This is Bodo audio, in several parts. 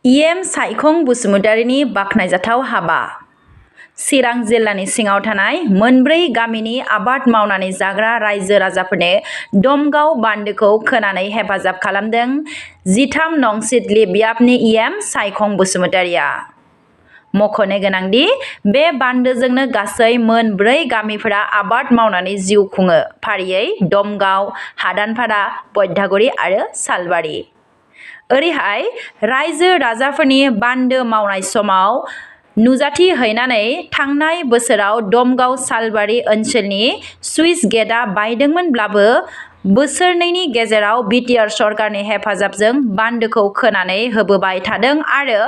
इएम साइखं बसुमतारिनि बाख्नायजाथाव हाबा। चिरां जिल्लानि सिङाव थानाय मोनब्रै गामिनि आबाद मावनानै जाग्रा रायजो राजाफोरनो दमगाव बान्दोखौ खोनानै हेफाजाब खालामदों 13 नं सिदली बियाबनि इएम साइखं बसुमतारिया। मख'नो गोनांदि बे बान्दोजोंनो गासै मोनब्रै गामिफोरा आबाद मावनानै जिउ खुङो, फारियै दमगाव, हादानपारा, पद्मागुरि आरो सालबारि। ओरैहाय रायजो राजाफोरनि बान्दो मावनाय समाव नुजाथि हैनानै थांनाय बोसोराव दमगाव सालबारि ओनसोलनि सुइस गेटआ बायदोंमोनब्लाबो बोसोरनैनि गेजेराव बिटिआर सरकारनि हेफाजाबजों बान्दोखौ खोनानै होबोबाय थादों आरो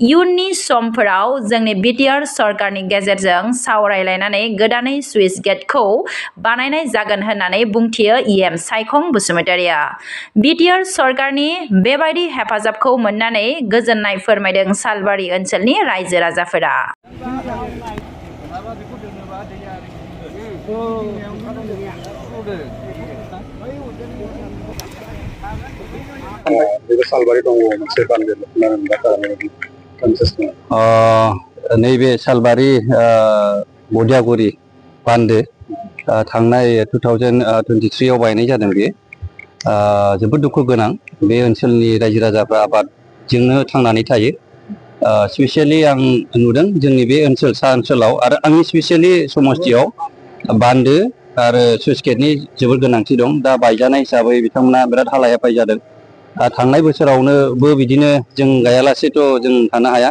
इयुननि समफोराव जोंनि बिटिआर सरकारनि गेजेरजों सावरायलायनानै गोदानै सुइस गेटखौ बानायनाय जागोन होननानै बुंथियो इएम साइखं बसुमतारिया। बिटिआर सरकारनि बेबायदि हेफाजाबखौ मोननानै गोजोननाय फोरमायदों सालबारि ओनसोलनि रायजो राजाफोरा। नैबे सालबारि बदियागुरि बान्दो थांनाय 2023 आव बायनाय जादों। बे जोबोद दुखु गोनां। बे ओनसोलनि रायजो राजाफ्रा आबादजोंनो थांनानै थायो। स्पेशली आं नुदों जोंनि बे ओनसोल सा ओनसोलाव आरो आंनि स्पेशली समस्थियाव बान्दो आरो सुइस गेटनि जोबोद गोनांथि दं। दा बायजानाय हिसाबै बिथांमोना बिराद हालाय हाफाय जादों। थांनाय बोसोरावनोबो बिदिनो जों गायालासेथ' जों थानो हाया।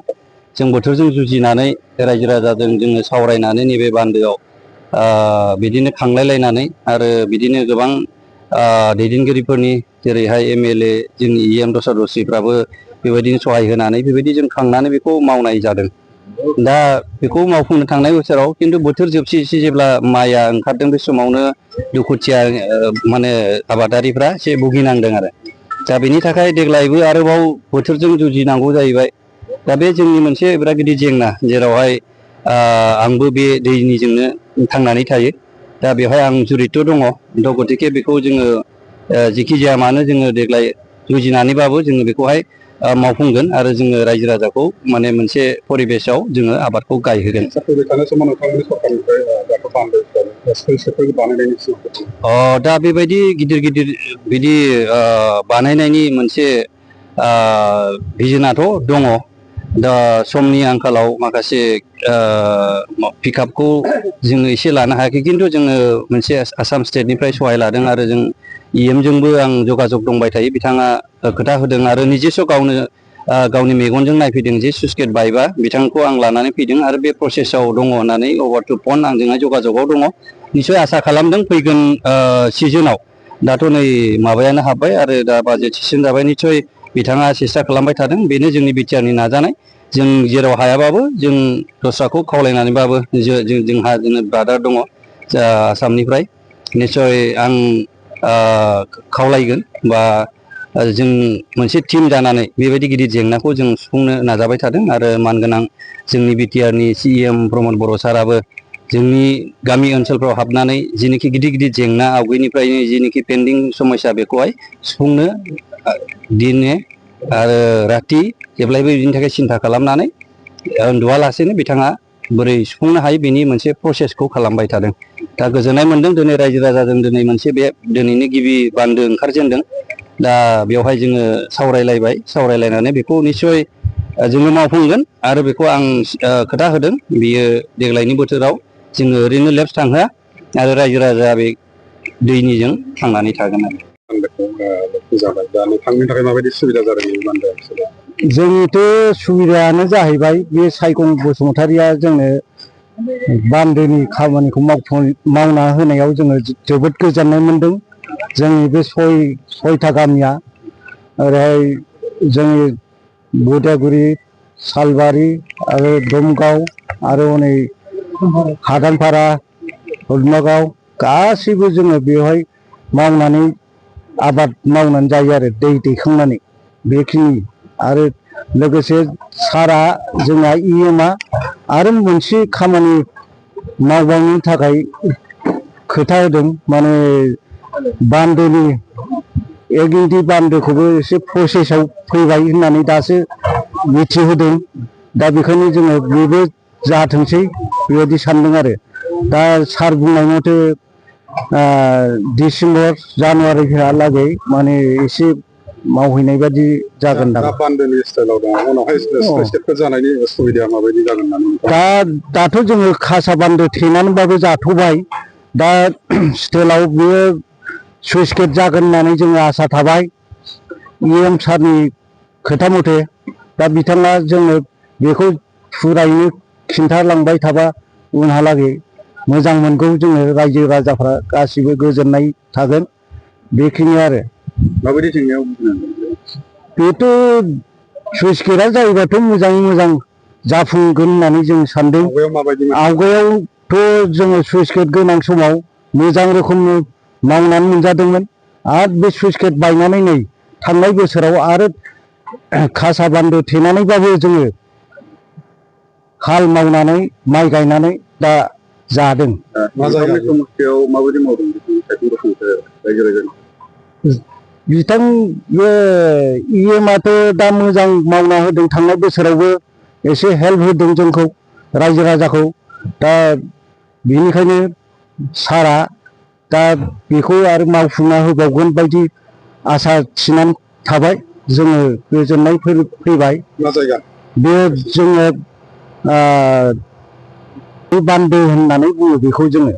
जों बोथोरजों जुजिनानै रायजो राजाजों जोङो सावरायनानै नैबे बान्दोआव बिदिनो खांलायलायनानै आरो बिदिनो गोबां दैदेनगिरिफोरनि जेरैहाय एमएलए जोंनि इएम दस्रा दस्रिफ्राबो बेबायदिनो सहाय होनानै बेबायदि जों खांनानै बेखौ मावनाय जादों। दा बेखौ मावफुंनो थांनाय बोसोराव खिन्थु बोथोर जोबसि जेब्ला माइआ ओंखारदों बे समावनो दुखुथिया माने आबादारिफ्रा एसे भुगिनांदों आरो। दा बेनि थाखाय देग्लायबो आरोबाव बोथोरजों जुजिनांगौ जाहैबाय। दा बे जोंनि मोनसे बिराद गिदिर जेंना, जेरावहाय आंबो बे दैनिजोंनो थांनानै थायो। दा बेवहाय आं जुरित' दङ। गतिके बेखौ जोङो जेखि जाया मानो जोङो देग्लाय जुजिनानैबाबो जोङो बेखौहाय मावफुंगोन आरो जोङो रायजो राजाखौ माने मोनसे परिबेसाव जोङो आबादखौ गायहोगोन। दा बेबायदि गिदिर गिदिर बिदि बानायनायनि मोनसे भिजनाथ' दङ। दा समनि आंखालाव माखासे पिकआपखौ जोङो एसे लानो हायाखै, खिन्थु जोङो मोनसे आसाम स्टेटनिफ्राय सहाय लादों आरो जों इएमजोंबो आं जगाजग दंबाय थायो। बिथाङा खोथा होदों आरो निजेस' गावनो गावनि मेगनजों नायफैदों जे सुइस गेट बायबा बिथांखौ आं लानानै फैदों आरो बे प्रसेसआव दङ होननानै अभार टु फन आंजोंहाय जगाजगाव दङ। निसय आसा खालामदों फैगोन सिजोनाव, दाथ' नै माबायानो हाबबाय आरो दा बाजेट सेसन जाबाय, निसय बिथाङा सेस्था खालामबाय थादों। बेनो जोंनि बिटिआरनि नाजानाय। जों जेराव हायाबाबो जों दस्राखौ खावलायनानैबाबो जोंहा ब्रादार दङ आसामनिफ्राय, निसय आं खावलायगोन बा जों मोनसे टिम जानानै बेबायदि गिदिर जेंनाखौ जों सुफुंनो नाजाबाय थादों। आरो मानगोनां जोंनि बिटिआरनि सिएम प्रमद बर' साराबो जोंनि गामि ओनसोलफ्राव हाबनानै जिनिखि गिदिर गिदिर जेंना आवगायनिफ्रायनो जिनिखि पेन्डिं समस्या बेखौहाय सुफुंनो दिने आरो राति जेब्लायबो बिनि थाखाय सिन्था खालामनानै उन्दुवालासेनो बिथाङा बोरै सुफुंनो हायो बेनि मोनसे प्रसेसखौ खालामबाय थादों। दा गोजोननाय मोनदों दिनै रायजो राजाजों दिनै मोनसे बे दिनैनि गिबि बान्दो ओंखारजेनदों। दा बेवहाय जोङो सावरायलायबाय, सावरायलायनानै बेखौ निस्सय जोङो मावफुंगोन आरो बेखौ आं खोथा होदों। बियो देग्लायनि बोथोराव जोङो ओरैनो लेप्स थांहोआ आरो रायजो राजा बे दैनिजों थांनानै थागोन आरो। जोंनिथ' सुबिदायानो जाहैबाय बे साइखं बसुमतारिया जोंनो बान्दोनि खामानिखौ मावना होनायाव जोङो जोबोद गोजोननाय मोनदों। जोंनि बे सयथा गामिया ओरैहाय जोंनि बदियागुरि, सालबारि आरो दमगाव आरो हनै हादानपारा, पद्मागाव गासैबो जोङो बेवहाय मावनानै आबाद मावनानै जायो आरो दै दैखांनानै बेखिनि। आरो लोगोसे सारा जोंना इएमआ आरो मोनसे खामानि मावबावनो थाखाय खोथा होदों, माने बान्दोनि 1 इन्टि बान्दोखौबो एसे प्रसेसआव फैबाय होननानै दासो मिथिहोदों दा बेखायनो जोङो बेबो जाथोंसै बेबायदि सानदों आरो दा सार बुंनाय मथे डिसेम्बर जानुवारिहालागै माने एसे मावहैनाय बायदि जागोन दा बान्दोनि स्टाइलाव दङ उनावहाय स्टेपफोर जानायनि सुबिदाया माबायदि जागोन होननानै दाथ' जोङो खासा बान्दो थेनानैबाबो जाथ'बाय दा स्टेलाव बेयो सुइस गेट जागोन होननानै जोङो आसा थाबाय EM सारनि खोथा मथे दा बिथाङा जोङो बेखौ फुरायैनो खिन्थालांबाय थाबा उनहालागै मोजां मोनगौ जोङो रायजो राजाफ्रा गासिबो गोजोननाय थागोन बेखिनि आरो माबायदि जेंनायाव बेथ' सुइस गेटआ जायोबाथ' मोजाङै मोजां जाफुंगोन होननानै जों सानदों आवगायावथ' जोङो सुइस गेट गोनां समाव मोजां रोखोमनि मावनानै मोनजादोंमोन आरो बे सुइस गेट बायनानै नै थांनाय बोसोराव आरो खासा बान्दो थेनानैबाबो जोङो हाल मावनानै माइ गायनानै दा जादों। बिथां EMआथ' दा मोजां मावना होदों थांनाय बोसोरावबो एसे हेल्प होदों जोंखौ रायजो राजाखौ दा बेनिखायनो सारा दा बेखौ आरो मावफुंना होबावगोन बायदि आसा थिनानै थाबाय जोङो गोजोननाय फैबाय बे जोङो बान्दो होननानै बुङो बेखौ जोङो